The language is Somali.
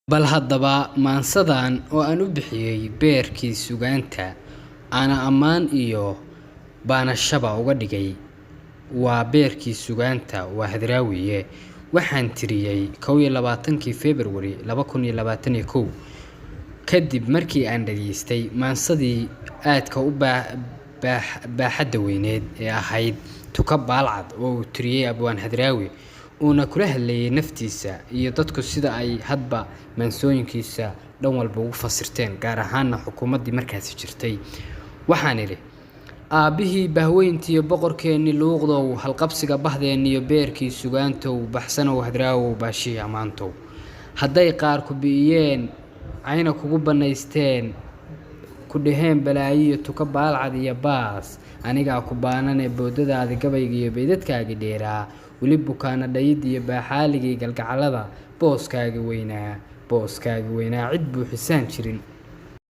Bal haddaba maansadan oo aan u bixiyay beerkii sugaanta ana ammaan iyo baanashaba uga dhigay waa beerkii sugaanta waa Hadraawiye waxaan tiriyay 21 February 2021 kadib markii aan dhageystay maansadii aadka u baaxadda weyneed ee ahayd tuka baalcad oo uu tiriyay abwaan Hadraawi una kula hadlayay naftiisa iyo dadku sida ay hadba maansooyinkiisa dhan walba ugu fasirteen gaar ahaan xukuumaddii markaas jirtay waxaan idhi aabihii bahweyntii boqorkeeni luuqdow halqabsiga bahdeen iyo beerkii sugaantow baxsanow Hadraawi baashii amaantow hadday qaar ku biiyeen ayna kugu banaysteen ku dheheen balaayiyo tuka baalcad iyo baas aniga ku baanane boodadaada gabayga iyo beedadkaaga dheeraa wali bukaana dhayid iyo baaxaaligii galgacalada booskaaga weynaa cid buuxisaan jirin